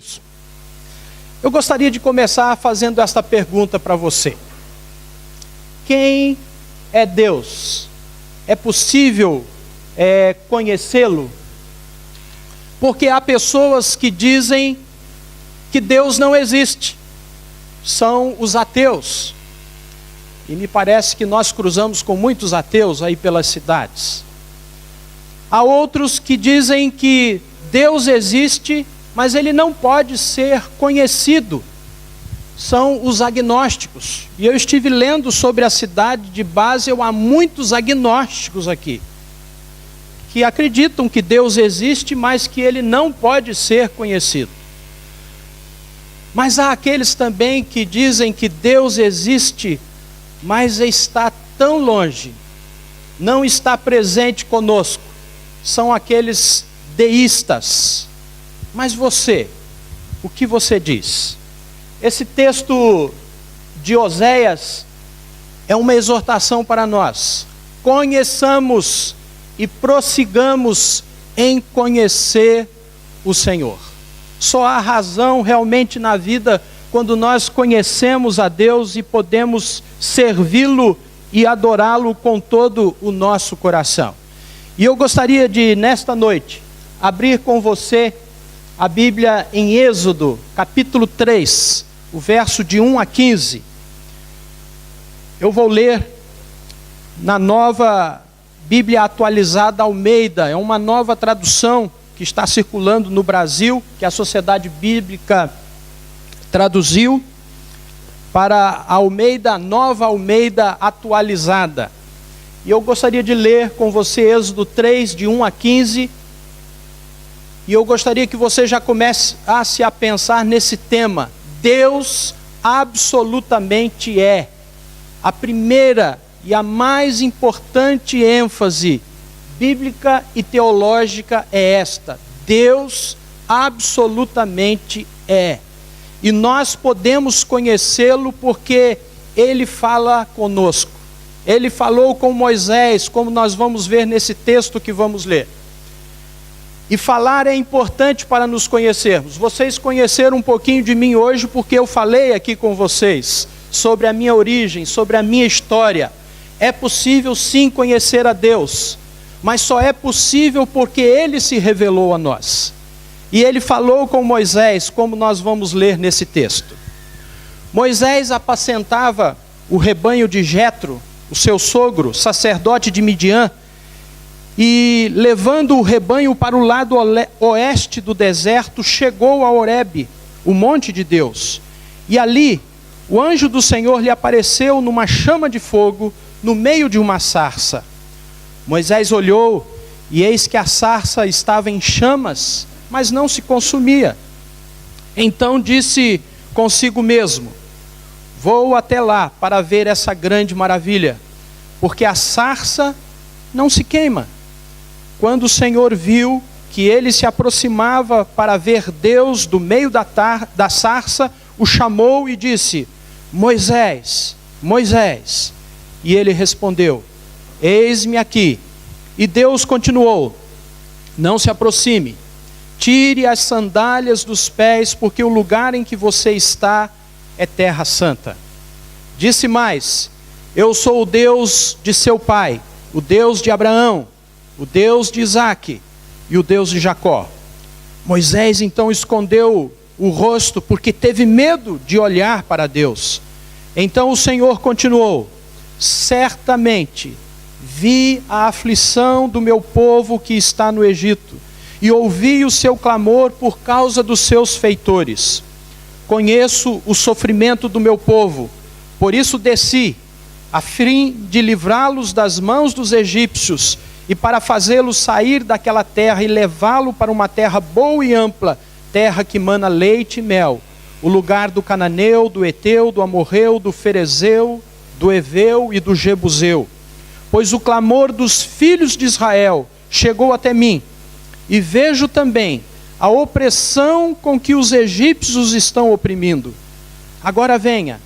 isso. Eu gostaria de começar fazendo esta pergunta para você. Quem é Deus? É possível conhecê-lo? Porque há pessoas que dizem que Deus não existe. São os ateus. E me parece que nós cruzamos com muitos ateus aí pelas cidades. Há outros que dizem que Deus existe, mas ele não pode ser conhecido. São os agnósticos. E eu estive lendo sobre a cidade de Basel, há muitos agnósticos aqui, que acreditam que Deus existe, mas que ele não pode ser conhecido. Mas há aqueles também que dizem que Deus existe, mas está tão longe, não está presente conosco. São aqueles deístas. Mas você, o que você diz? Esse texto de Oséias é uma exortação para nós. Conheçamos e prossigamos em conhecer o Senhor. Só há razão realmente na vida quando nós conhecemos a Deus e podemos servi-lo e adorá-lo com todo o nosso coração. E eu gostaria de, nesta noite, abrir com você a Bíblia em Êxodo, capítulo 3, o verso de 1 a 15. Eu vou ler na nova Bíblia atualizada Almeida, é uma nova tradução que está circulando no Brasil, que a Sociedade Bíblica traduziu para a Almeida, nova Almeida atualizada. E eu gostaria de ler com você Êxodo 3, de 1 a 15, e eu gostaria que você já começasse a pensar nesse tema. Deus absolutamente é. A primeira e a mais importante ênfase bíblica e teológica é esta: Deus absolutamente é. E nós podemos conhecê-lo porque Ele fala conosco. Ele falou com Moisés, como nós vamos ver nesse texto que vamos ler. E falar é importante para nos conhecermos. Vocês conheceram um pouquinho de mim hoje porque eu falei aqui com vocês sobre a minha origem, sobre a minha história. É possível sim conhecer a Deus, mas só é possível porque Ele se revelou a nós. E Ele falou com Moisés, como nós vamos ler nesse texto. Moisés apacentava o rebanho de Jetro, o seu sogro, sacerdote de Midian, e levando o rebanho para o lado oeste do deserto, chegou a Horebe, o monte de Deus. E ali, o anjo do Senhor lhe apareceu numa chama de fogo, no meio de uma sarça. Moisés olhou, e eis que a sarça estava em chamas, mas não se consumia. Então disse consigo mesmo: vou até lá para ver essa grande maravilha, porque a sarça não se queima. Quando o Senhor viu que ele se aproximava para ver Deus do meio da sarça, o chamou e disse: Moisés, Moisés. E ele respondeu: eis-me aqui. E Deus continuou: não se aproxime, tire as sandálias dos pés, porque o lugar em que você está é terra santa. Disse mais: eu sou o Deus de seu pai, o Deus de Abraão, o Deus de Isaque e o Deus de Jacó. Moisés então escondeu o rosto, porque teve medo de olhar para Deus. Então o Senhor continuou: certamente vi a aflição do meu povo que está no Egito, e ouvi o seu clamor por causa dos seus feitores. Conheço o sofrimento do meu povo, por isso desci, a fim de livrá-los das mãos dos egípcios, e para fazê-los sair daquela terra e levá-lo para uma terra boa e ampla, terra que mana leite e mel, o lugar do cananeu, do eteu, do amorreu, do ferezeu, do eveu e do jebuseu. Pois o clamor dos filhos de Israel chegou até mim, e vejo também a opressão com que os egípcios os estão oprimindo. Agora venha,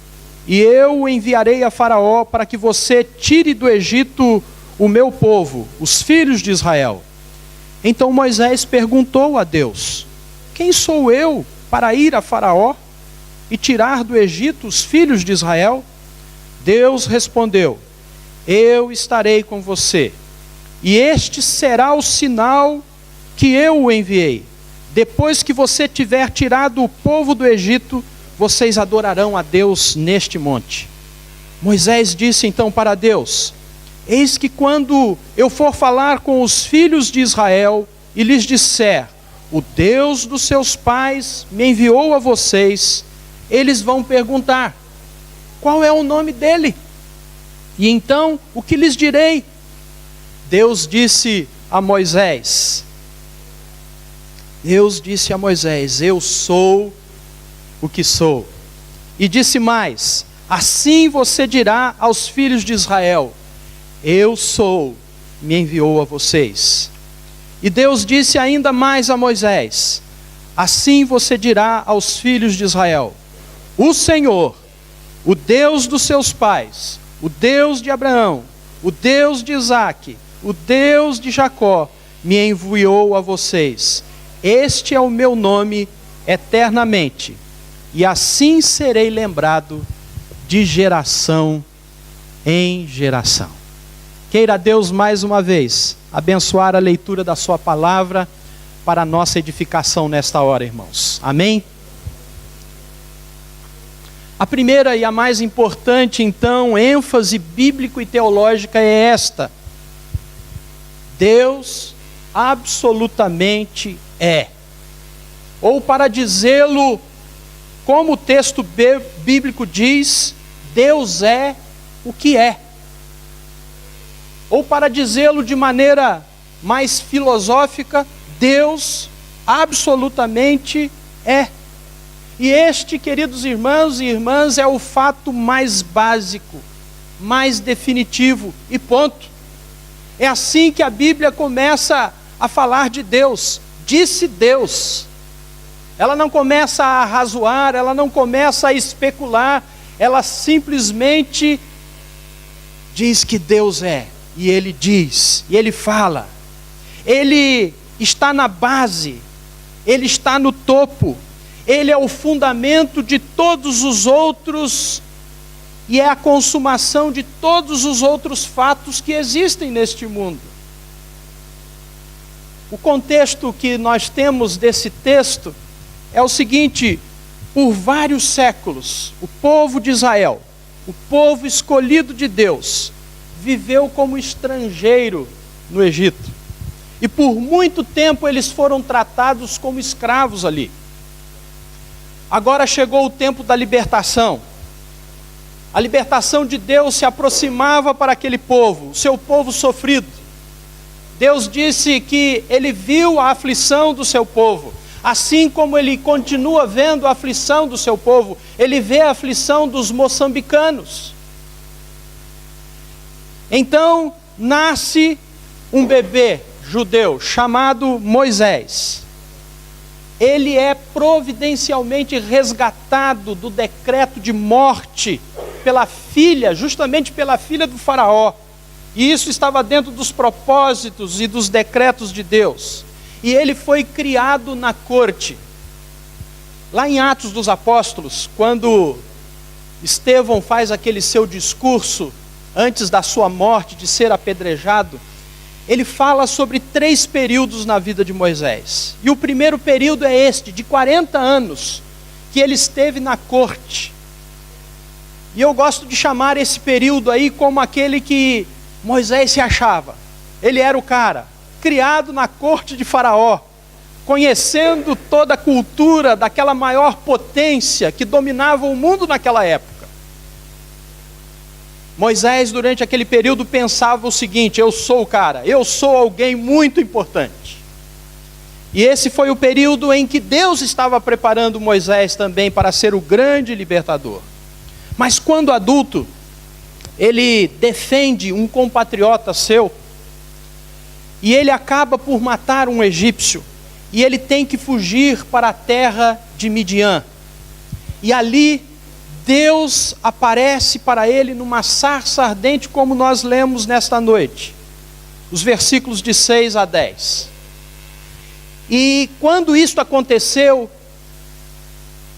e eu o enviarei a Faraó para que você tire do Egito o meu povo, os filhos de Israel. Então Moisés perguntou a Deus: quem sou eu para ir a Faraó e tirar do Egito os filhos de Israel? Deus respondeu: eu estarei com você, e este será o sinal que eu o enviei. Depois que você tiver tirado o povo do Egito, vocês adorarão a Deus neste monte. Moisés disse então para Deus: eis que quando eu for falar com os filhos de Israel e lhes disser, o Deus dos seus pais me enviou a vocês, eles vão perguntar, qual é o nome dele? E então, o que lhes direi? Deus disse a Moisés, eu sou o que sou. E disse mais, assim você dirá aos filhos de Israel, eu sou, me enviou a vocês. E Deus disse ainda mais a Moisés, assim você dirá aos filhos de Israel, o Senhor, o Deus dos seus pais, o Deus de Abraão, o Deus de Isaque, o Deus de Jacó, me enviou a vocês. Este é o meu nome eternamente, e assim serei lembrado de geração em geração. Queira Deus mais uma vez abençoar a leitura da sua palavra para a nossa edificação nesta hora, irmãos. Amém? A primeira e a mais importante, então, ênfase bíblico e teológica é esta: Deus absolutamente é. Ou para dizê-lo como o texto bíblico diz, Deus é o que é. Ou para dizê-lo de maneira mais filosófica, Deus absolutamente é. E este, queridos irmãos e irmãs, é o fato mais básico, mais definitivo e ponto. É assim que a Bíblia começa a falar de Deus. Disse Deus. Ela não começa a arrazoar, ela não começa a especular, ela simplesmente diz que Deus é. E Ele diz, e Ele fala. Ele está na base, Ele está no topo, Ele é o fundamento de todos os outros e é a consumação de todos os outros fatos que existem neste mundo. O contexto que nós temos desse texto é o seguinte: por vários séculos, o povo de Israel, o povo escolhido de Deus, viveu como estrangeiro no Egito. E por muito tempo eles foram tratados como escravos ali. Agora chegou o tempo da libertação. A libertação de Deus se aproximava para aquele povo, o seu povo sofrido. Deus disse que Ele viu a aflição do seu povo. Assim como Ele continua vendo a aflição do seu povo, Ele vê a aflição dos moçambicanos. Então, nasce um bebê judeu chamado Moisés. Ele é providencialmente resgatado do decreto de morte pela filha, justamente pela filha do faraó. E isso estava dentro dos propósitos e dos decretos de Deus. E ele foi criado na corte. Lá em Atos dos Apóstolos, quando Estevão faz aquele seu discurso antes da sua morte, de ser apedrejado, ele fala sobre 3 períodos na vida de Moisés. E o primeiro período é este, de 40 anos, que ele esteve na corte. E eu gosto de chamar esse período aí como aquele que Moisés se achava. Ele era o cara, criado na corte de Faraó, conhecendo toda a cultura daquela maior potência que dominava o mundo naquela época. Moisés, durante aquele período, pensava o seguinte: eu sou o cara, eu sou alguém muito importante. E esse foi o período em que Deus estava preparando Moisés também para ser o grande libertador. Mas quando adulto, ele defende um compatriota seu, e ele acaba por matar um egípcio, e ele tem que fugir para a terra de Midian. E ali Deus aparece para ele numa sarça ardente, como nós lemos nesta noite, os versículos de 6 a 10. E quando isto aconteceu,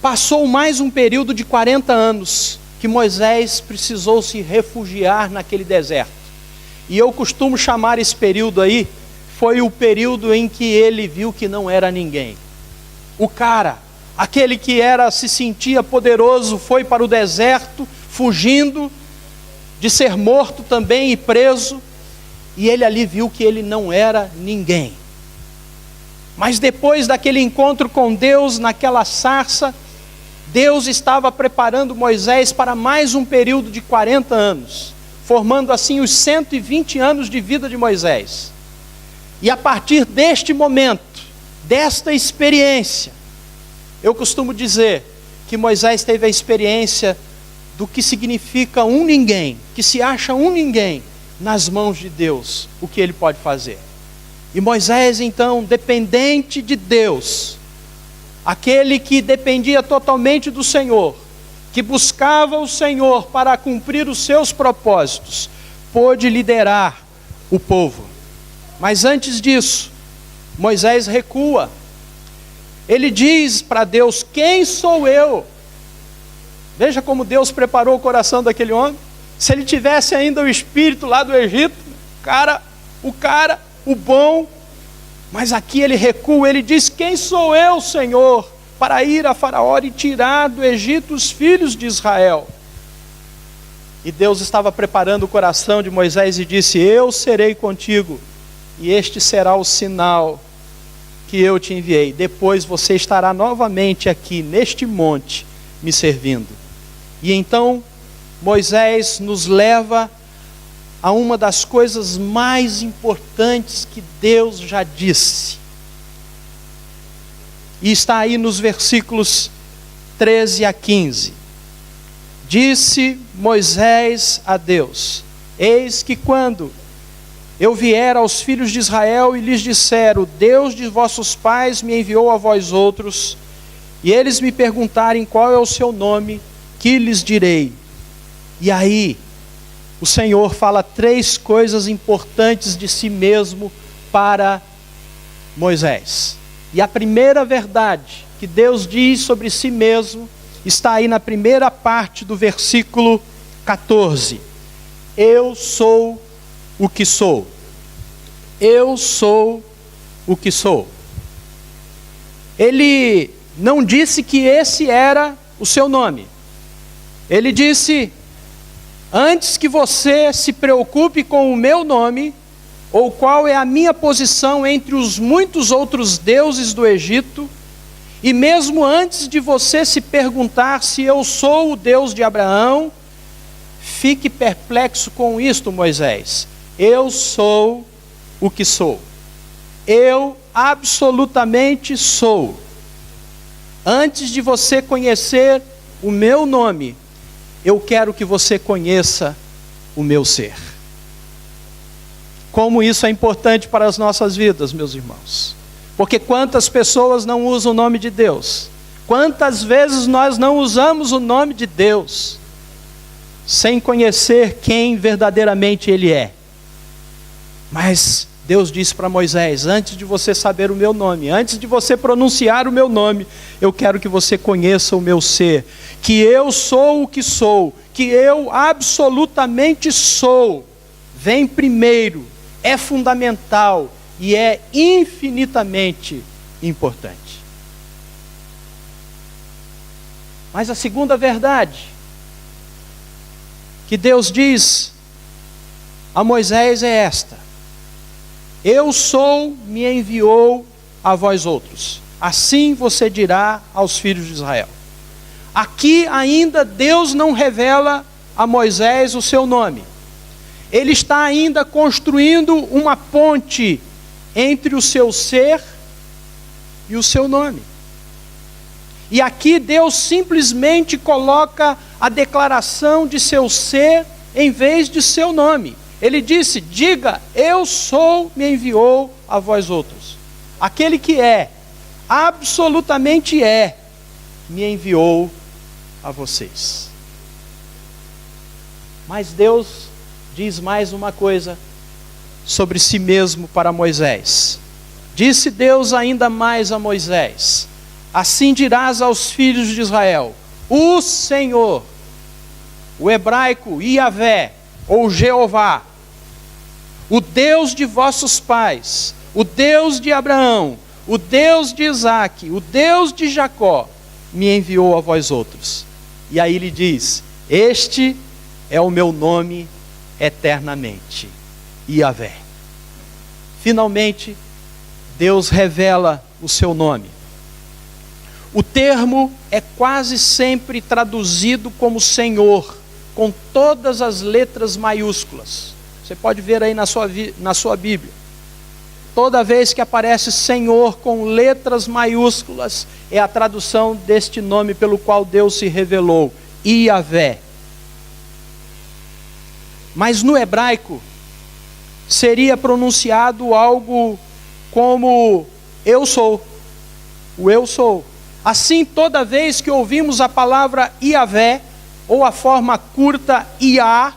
passou mais um período de 40 anos que Moisés precisou se refugiar naquele deserto. E eu costumo chamar esse período aí, foi o período em que ele viu que não era ninguém. O cara, aquele que se sentia poderoso, foi para o deserto, fugindo de ser morto também e preso, e ele ali viu que ele não era ninguém. Mas depois daquele encontro com Deus, naquela sarça, Deus estava preparando Moisés para mais um período de 40 anos, formando assim os 120 anos de vida de Moisés. E a partir deste momento, desta experiência, eu costumo dizer que Moisés teve a experiência do que significa um ninguém, que se acha um ninguém nas mãos de Deus, o que ele pode fazer. E Moisés então, dependente de Deus, aquele que dependia totalmente do Senhor, que buscava o Senhor para cumprir os seus propósitos, pôde liderar o povo. Mas antes disso, Moisés recua. Ele diz para Deus: quem sou eu? Veja como Deus preparou o coração daquele homem. Se ele tivesse ainda o espírito lá do Egito, o bom, mas aqui ele recua, ele diz: quem sou eu, Senhor, para ir a Faraó e tirar do Egito os filhos de Israel? E Deus estava preparando o coração de Moisés e disse: eu serei contigo, e este será o sinal que eu te enviei. Depois você estará novamente aqui neste monte me servindo. E então Moisés nos leva a uma das coisas mais importantes que Deus já disse. E está aí nos versículos 13 a 15. Disse Moisés a Deus: eis que quando eu vier aos filhos de Israel e lhes disser: o Deus de vossos pais me enviou a vós outros, e eles me perguntarem qual é o seu nome, que lhes direi? E aí, o Senhor fala 3 coisas importantes de si mesmo para Moisés. E a primeira verdade que Deus diz sobre si mesmo está aí na primeira parte do versículo 14. Eu sou o que sou. Eu sou o que sou. Ele não disse que esse era o seu nome. Ele disse: antes que você se preocupe com o meu nome, ou qual é a minha posição entre os muitos outros deuses do Egito, e mesmo antes de você se perguntar se eu sou o Deus de Abraão, fique perplexo com isto, Moisés. Eu sou o que sou. Eu absolutamente sou. Antes de você conhecer o meu nome, eu quero que você conheça o meu ser. Como isso é importante para as nossas vidas, meus irmãos. Porque quantas pessoas não usam o nome de Deus? Quantas vezes nós não usamos o nome de Deus sem conhecer quem verdadeiramente Ele é? Mas Deus disse para Moisés: antes de você saber o meu nome, antes de você pronunciar o meu nome, eu quero que você conheça o meu ser, que eu sou o que sou, que eu absolutamente sou, vem primeiro, é fundamental e é infinitamente importante. Mas a segunda verdade que Deus diz a Moisés é esta: eu sou, me enviou a vós outros. Assim você dirá aos filhos de Israel. Aqui ainda Deus não revela a Moisés o seu nome. Ele está ainda construindo uma ponte entre o seu ser e o seu nome. E aqui Deus simplesmente coloca a declaração de seu ser em vez de seu nome. Ele disse: diga, eu sou, me enviou a vós outros. Aquele que é, absolutamente é, me enviou a vocês. Mas Deus diz mais uma coisa sobre si mesmo para Moisés. Disse Deus ainda mais a Moisés: assim dirás aos filhos de Israel: o Senhor, o hebraico Yahvé, ou Jeová, o Deus de vossos pais, o Deus de Abraão, o Deus de Isaque, o Deus de Jacó, me enviou a vós outros. E aí ele diz: este é o meu nome eternamente, Yahvé. Finalmente, Deus revela o seu nome. O termo é quase sempre traduzido como Senhor, com todas as letras maiúsculas. Você pode ver aí na sua Bíblia. Toda vez que aparece Senhor com letras maiúsculas, é a tradução deste nome pelo qual Deus se revelou, Yahvé. Mas no hebraico, seria pronunciado algo como eu sou, o eu sou. Assim, toda vez que ouvimos a palavra Yahvé, ou a forma curta Iá,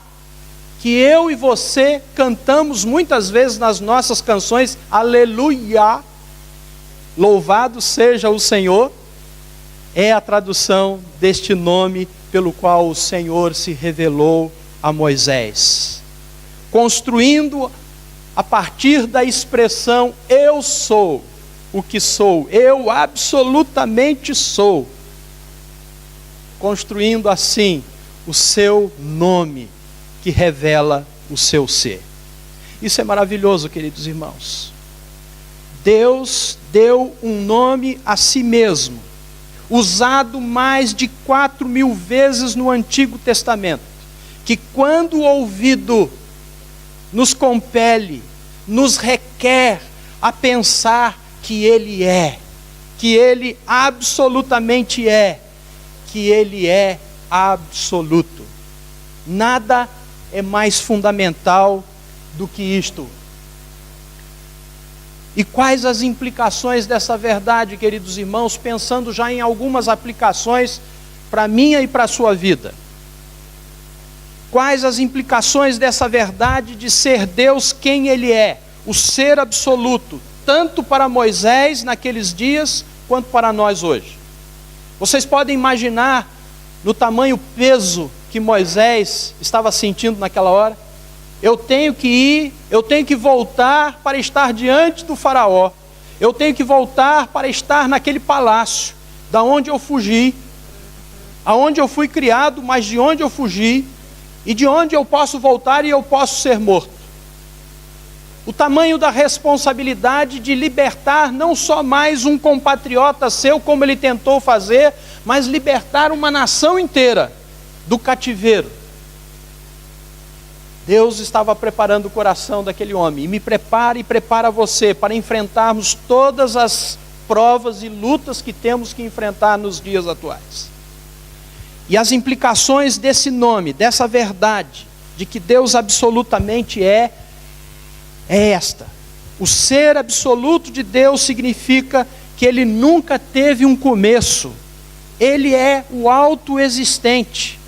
que eu e você cantamos muitas vezes nas nossas canções, aleluia, louvado seja o Senhor, é a tradução deste nome pelo qual o Senhor se revelou a Moisés, construindo a partir da expressão eu sou o que sou, eu absolutamente sou, construindo assim o seu nome que revela o seu ser. Isso é maravilhoso, queridos irmãos. Deus deu um nome a si mesmo, usado mais de 4.000 vezes no Antigo Testamento, que quando ouvido nos compele, nos requer a pensar que Ele é, que Ele absolutamente é, que Ele é absoluto. Nada é mais fundamental do que isto. E quais as implicações dessa verdade, queridos irmãos, pensando já em algumas aplicações para a minha e para a sua vida? Quais as implicações dessa verdade de ser Deus quem Ele é, o ser absoluto, tanto para Moisés naqueles dias, quanto para nós hoje? Vocês podem imaginar no tamanho peso que Moisés estava sentindo naquela hora? Eu tenho que ir, eu tenho que voltar para estar diante do faraó, eu tenho que voltar para estar naquele palácio, da onde eu fugi, aonde eu fui criado, mas de onde eu fugi, e de onde eu posso voltar e eu posso ser morto. O tamanho da responsabilidade de libertar não só mais um compatriota seu, como ele tentou fazer, mas libertar uma nação inteira do cativeiro. Deus estava preparando o coração daquele homem, e me prepara e prepara você para enfrentarmos todas as provas e lutas que temos que enfrentar nos dias atuais. E as implicações desse nome, dessa verdade, de que Deus absolutamente é esta. O ser absoluto de Deus significa que Ele nunca teve um começo. Ele é o autoexistente.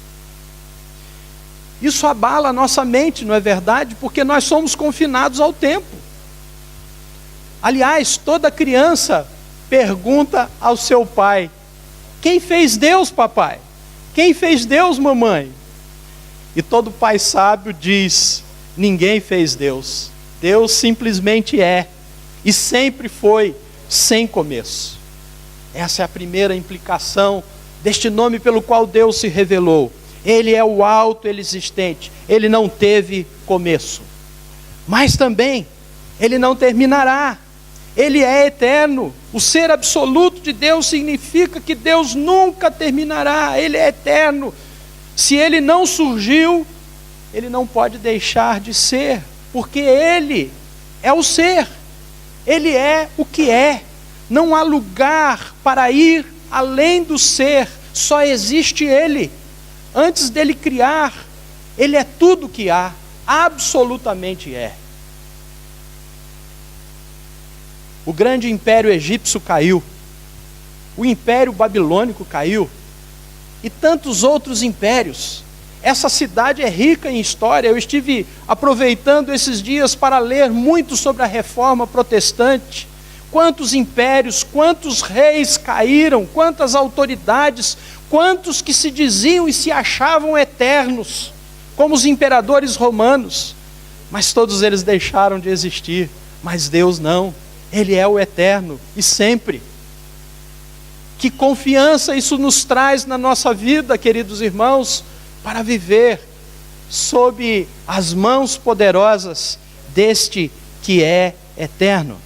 Isso abala a nossa mente, não é verdade? Porque nós somos confinados ao tempo. Aliás, toda criança pergunta ao seu pai: quem fez Deus, papai? Quem fez Deus, mamãe? E todo pai sábio diz: ninguém fez Deus. Deus simplesmente é, e sempre foi, sem começo. Essa é a primeira implicação deste nome pelo qual Deus se revelou. Ele é o autoexistente, Ele não teve começo. Mas também, Ele não terminará. Ele é eterno. O ser absoluto de Deus significa que Deus nunca terminará. Ele é eterno. Se Ele não surgiu, Ele não pode deixar de ser, porque Ele é o ser. Ele é o que é. Não há lugar para ir além do ser. Só existe Ele. Antes dele criar, Ele é tudo que há. Absolutamente é. O grande império egípcio caiu, o império babilônico caiu, e tantos outros impérios. Essa cidade é rica em história. Eu estive aproveitando esses dias para ler muito sobre a reforma protestante, Quantos impérios, quantos reis caíram, quantas autoridades, quantos que se diziam e se achavam eternos, como os imperadores romanos, mas todos eles deixaram de existir. Mas Deus não, Ele é o eterno e sempre. Que confiança isso nos traz na nossa vida, queridos irmãos, para viver sob as mãos poderosas deste que é eterno.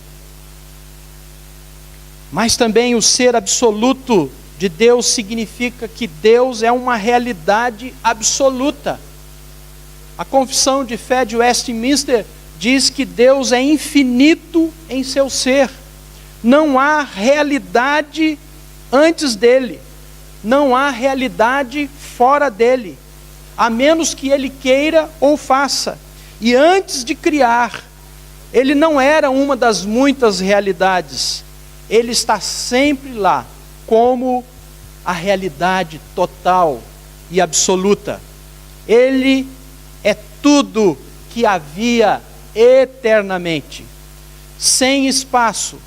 Mas também o ser absoluto de Deus significa que Deus é uma realidade absoluta. A Confissão de Fé de Westminster diz que Deus é infinito em seu ser. Não há realidade antes dele. Não há realidade fora dele, a menos que ele queira ou faça. E antes de criar, ele não era uma das muitas realidades. Ele está sempre lá, como a realidade total e absoluta. Ele é tudo que havia eternamente, sem espaço,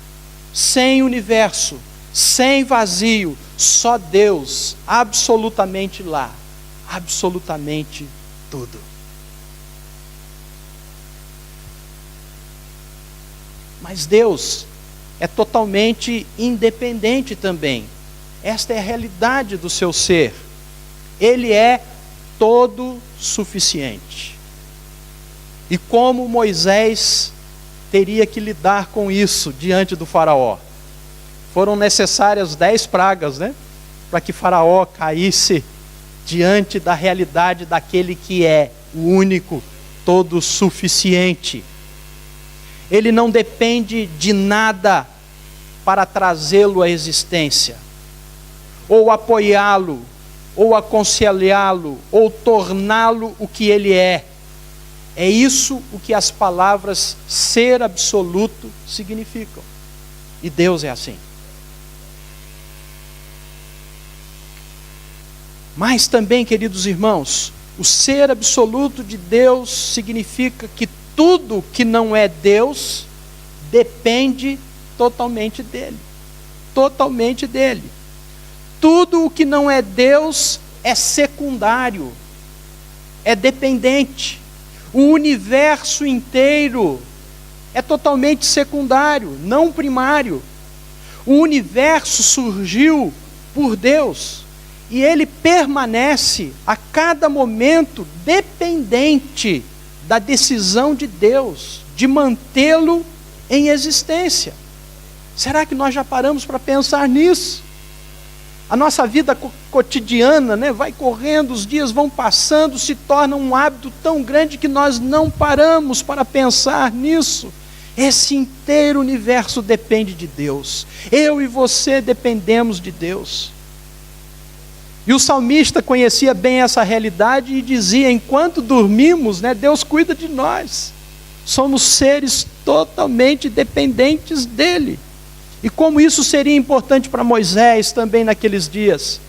sem universo, sem vazio, só Deus, absolutamente lá, absolutamente tudo. Mas Deus é totalmente independente também. Esta é a realidade do seu ser. Ele é todo suficiente. E como Moisés teria que lidar com isso diante do faraó? Foram necessárias 10 pragas, né? Para que faraó caísse diante da realidade daquele que é o único, todo suficiente. Ele não depende de nada para trazê-lo à existência, ou apoiá-lo, ou aconselhá-lo, ou torná-lo o que ele é. É isso o que as palavras ser absoluto significam. E Deus é assim. Mas também, queridos irmãos, o ser absoluto de Deus significa que tudo que não é Deus depende totalmente dele. Totalmente dele. Tudo o que não é Deus é secundário, é dependente. O universo inteiro é totalmente secundário, não primário. O universo surgiu por Deus e ele permanece a cada momento dependente da decisão de Deus de mantê-lo em existência. Será que nós já paramos para pensar nisso? A nossa vida cotidiana, né, vai correndo, os dias vão passando, se torna um hábito tão grande que nós não paramos para pensar nisso. Esse inteiro universo depende de Deus. Eu e você dependemos de Deus. E o salmista conhecia bem essa realidade e dizia: enquanto dormimos, né, Deus cuida de nós. Somos seres totalmente dependentes dele. E como isso seria importante para Moisés também naqueles dias,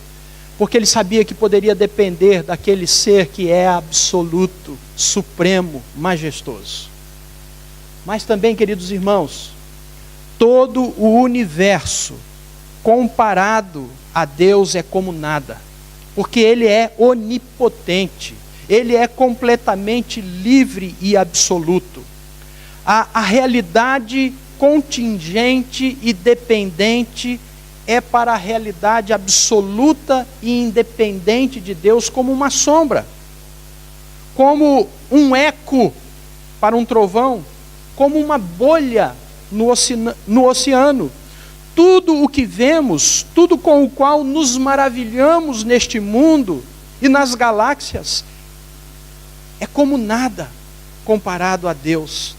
porque ele sabia que poderia depender daquele ser que é absoluto, supremo, majestoso. Mas também, queridos irmãos, todo o universo comparado a Deus é como nada, porque ele é onipotente, ele é completamente livre e absoluto. A realidade contingente e dependente é para a realidade absoluta e independente de Deus como uma sombra, como um eco para um trovão, como uma bolha no oceano. Tudo o que vemos, tudo com o qual nos maravilhamos neste mundo e nas galáxias, é como nada comparado a Deus.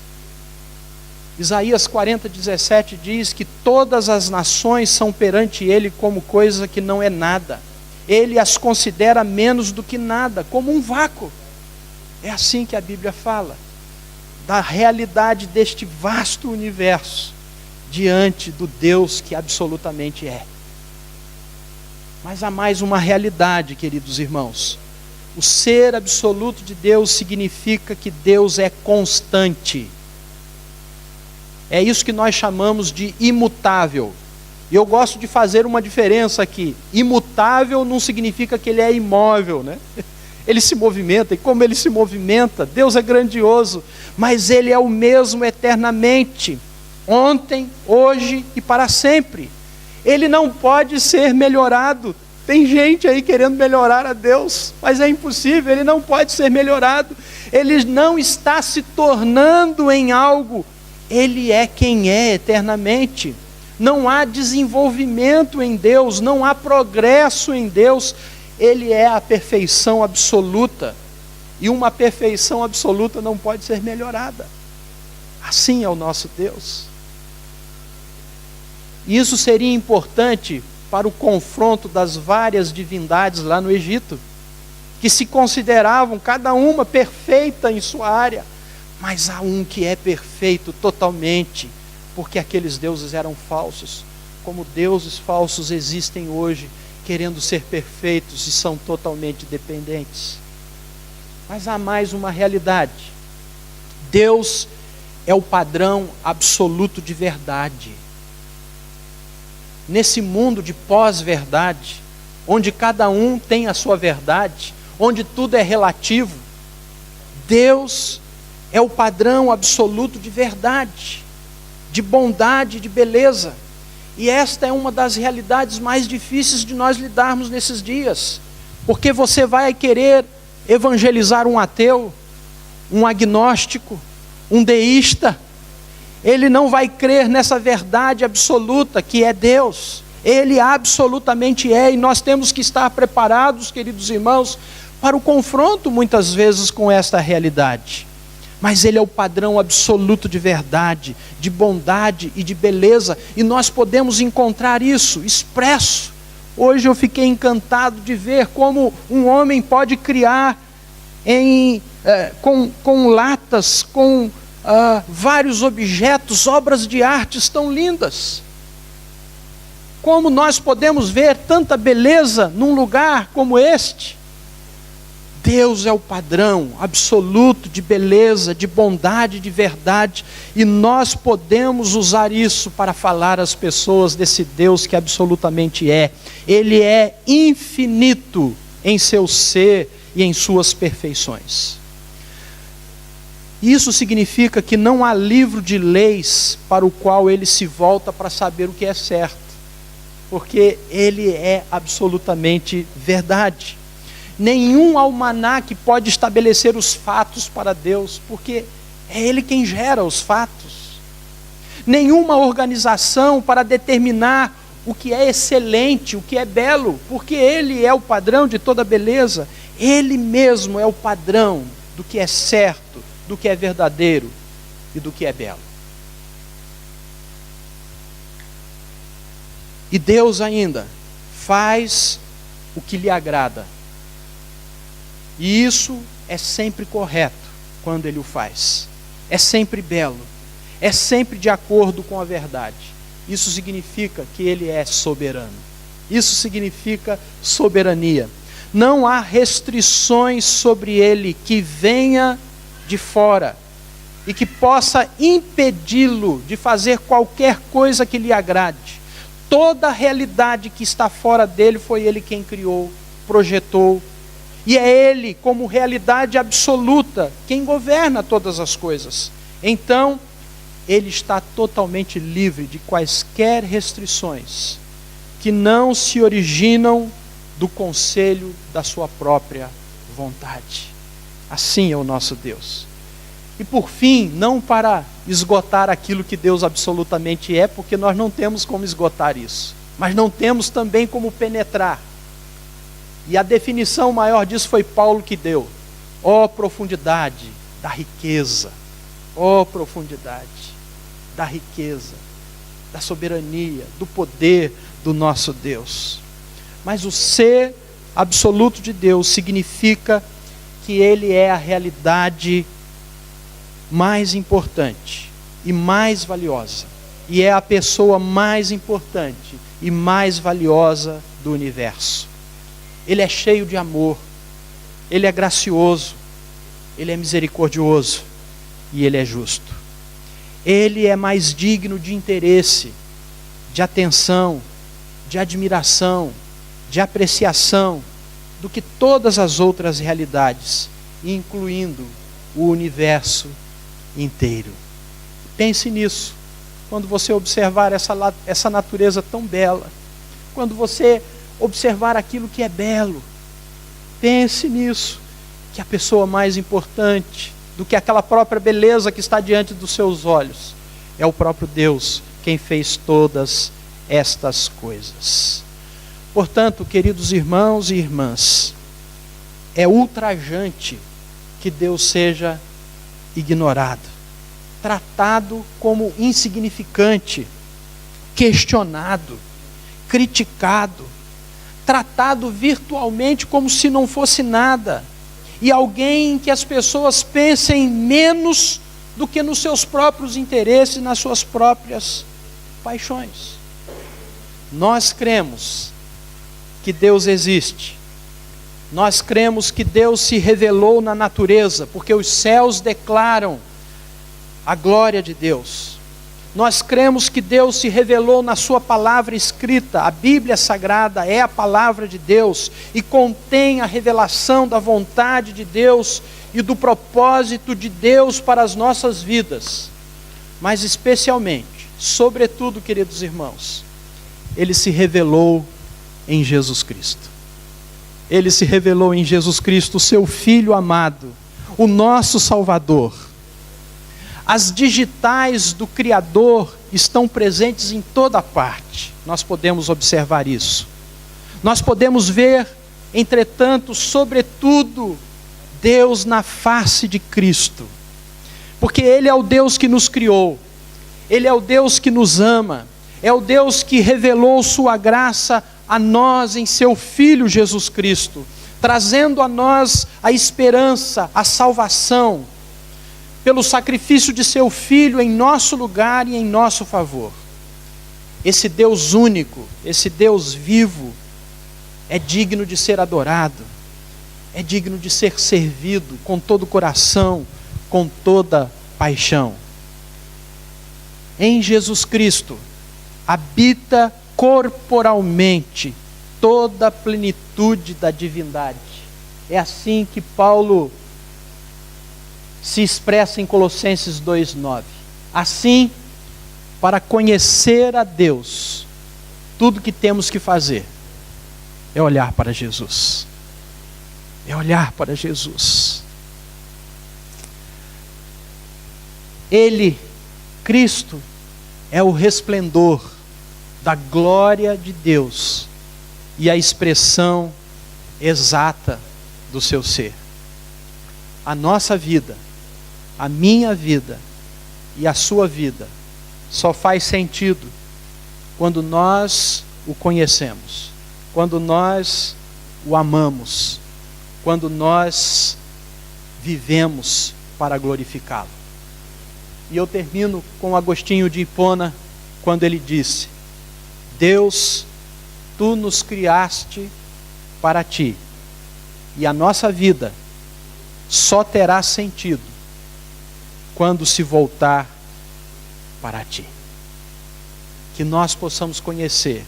Isaías 40:17 diz que todas as nações são perante ele como coisa que não é nada. Ele as considera menos do que nada, como um vácuo. É assim que a Bíblia fala da realidade deste vasto universo diante do Deus que absolutamente é. Mas há mais uma realidade, queridos irmãos. O ser absoluto de Deus significa que Deus é constante. É isso que nós chamamos de imutável. E eu gosto de fazer uma diferença aqui. Imutável não significa que ele é imóvel, né? Ele se movimenta, e como ele se movimenta, Deus é grandioso, mas ele é o mesmo eternamente, ontem, hoje e para sempre. Ele não pode ser melhorado. Tem gente aí querendo melhorar a Deus, mas é impossível, ele não pode ser melhorado. Ele não está se tornando em algo, ele é quem é eternamente. Não há desenvolvimento em Deus, não há progresso em Deus. Ele é a perfeição absoluta, e uma perfeição absoluta não pode ser melhorada. Assim é o nosso Deus. Isso seria importante para o confronto das várias divindades lá no Egito, que se consideravam cada uma perfeita em sua área, mas há um que é perfeito totalmente, porque aqueles deuses eram falsos, como deuses falsos existem hoje, querendo ser perfeitos e são totalmente dependentes. Mas há mais uma realidade. Deus é o padrão absoluto de verdade. Nesse mundo de pós-verdade, onde cada um tem a sua verdade, onde tudo é relativo, Deus é o padrão absoluto de verdade, de bondade, de beleza. E esta é uma das realidades mais difíceis de nós lidarmos nesses dias, porque você vai querer evangelizar um ateu, um agnóstico, um deísta. Ele não vai crer nessa verdade absoluta que é Deus. Ele absolutamente é, e nós temos que estar preparados, queridos irmãos, para o confronto muitas vezes com esta realidade. Mas ele é o padrão absoluto de verdade, de bondade e de beleza, e nós podemos encontrar isso expresso. Hoje eu fiquei encantado de ver como um homem pode criar com latas, com vários objetos, obras de artes tão lindas. Como nós podemos ver tanta beleza num lugar como este? Deus é o padrão absoluto de beleza, de bondade, de verdade, e nós podemos usar isso para falar às pessoas desse Deus que absolutamente é. Ele é infinito em seu ser e em suas perfeições. Isso significa que não há livro de leis para o qual ele se volta para saber o que é certo, porque ele é absolutamente verdade. Nenhum almanaque pode estabelecer os fatos para Deus, porque é ele quem gera os fatos. Nenhuma organização para determinar o que é excelente, o que é belo, porque ele é o padrão de toda beleza. Ele mesmo é o padrão do que é certo, do que é verdadeiro e do que é belo. E Deus ainda faz o que lhe agrada. E isso é sempre correto quando ele o faz. É sempre belo. É sempre de acordo com a verdade. Isso significa que ele é soberano. Isso significa soberania. Não há restrições sobre ele que venha de fora e que possa impedi-lo de fazer qualquer coisa que lhe agrade. Toda a realidade que está fora dele foi ele quem criou, projetou, e é ele, como realidade absoluta, quem governa todas as coisas. Então, ele está totalmente livre de quaisquer restrições que não se originam do conselho da sua própria vontade. Assim é o nosso Deus. E por fim, não para esgotar aquilo que Deus absolutamente é, porque nós não temos como esgotar isso, mas não temos também como penetrar. E a definição maior disso foi Paulo que deu. Ó profundidade da riqueza, ó profundidade da riqueza, da soberania, do poder do nosso Deus. Mas o ser absoluto de Deus significa que ele é a realidade mais importante e mais valiosa, e é a pessoa mais importante e mais valiosa do universo. Ele é cheio de amor, ele é gracioso, ele é misericordioso e ele é justo. Ele é mais digno de interesse, de atenção, de admiração, de apreciação, do que todas as outras realidades, incluindo o universo inteiro. Pense nisso, quando você observar essa natureza tão bela, quando você observar aquilo que é belo, pense nisso, que a pessoa mais importante do que aquela própria beleza que está diante dos seus olhos é o próprio Deus, quem fez todas estas coisas. Portanto, queridos irmãos e irmãs, é ultrajante que Deus seja ignorado, tratado como insignificante, questionado, criticado, tratado virtualmente como se não fosse nada, e alguém que as pessoas pensem menos do que nos seus próprios interesses, nas suas próprias paixões. Nós cremos que Deus existe, nós cremos que Deus se revelou na natureza, porque os céus declaram a glória de Deus. Nós cremos que Deus se revelou na sua palavra escrita. A Bíblia Sagrada é a palavra de Deus e contém a revelação da vontade de Deus e do propósito de Deus para as nossas vidas. Mas especialmente, sobretudo, queridos irmãos, Ele se revelou em Jesus Cristo. Ele se revelou em Jesus Cristo, o seu Filho amado, o nosso Salvador. As digitais do Criador estão presentes em toda parte. Nós podemos observar isso. Nós podemos ver, entretanto, sobretudo, Deus na face de Cristo. Porque Ele é o Deus que nos criou. Ele é o Deus que nos ama. É o Deus que revelou sua graça a nós em seu Filho Jesus Cristo, trazendo a nós a esperança, a salvação, pelo sacrifício de seu Filho em nosso lugar e em nosso favor. Esse Deus único, esse Deus vivo, é digno de ser adorado, é digno de ser servido com todo o coração, com toda paixão. Em Jesus Cristo habita corporalmente toda a plenitude da divindade. É assim que Paulo se expressa em Colossenses 2:9. Assim, para conhecer a Deus, tudo que temos que fazer é olhar para Jesus. É olhar para Jesus. Ele, Cristo, é o resplendor da glória de Deus e a expressão exata do seu ser. A nossa vida, a minha vida e a sua vida só faz sentido quando nós o conhecemos, quando nós o amamos, quando nós vivemos para glorificá-lo. E eu termino com Agostinho de Hipona, quando ele disse: Deus, tu nos criaste para ti, e a nossa vida só terá sentido quando se voltar para ti. Que nós possamos conhecer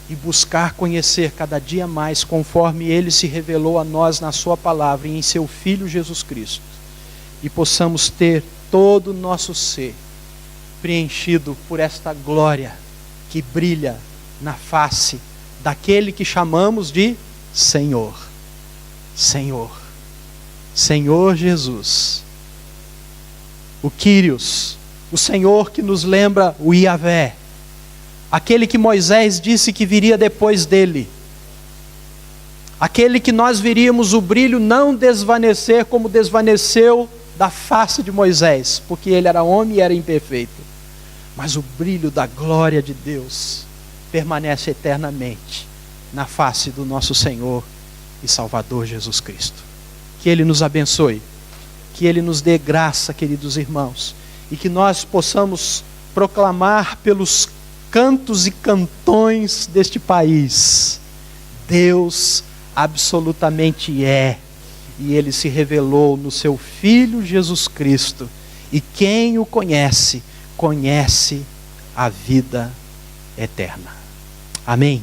e buscar conhecer cada dia mais, conforme Ele se revelou a nós na sua palavra e em seu Filho Jesus Cristo, e possamos ter todo o nosso ser preenchido por esta glória que brilha na face daquele que chamamos de Senhor. Senhor, Senhor Jesus, o Kyrios, o Senhor que nos lembra o Yahvé, aquele que Moisés disse que viria depois dele, aquele que nós veríamos o brilho não desvanecer como desvaneceu da face de Moisés, porque ele era homem e era imperfeito, mas o brilho da glória de Deus permanece eternamente na face do nosso Senhor e Salvador Jesus Cristo. Que Ele nos abençoe, que Ele nos dê graça, queridos irmãos, e que nós possamos proclamar pelos cantos e cantões deste país: Deus absolutamente é, e Ele se revelou no seu Filho Jesus Cristo, E quem o conhece, conhece a vida eterna. Amém.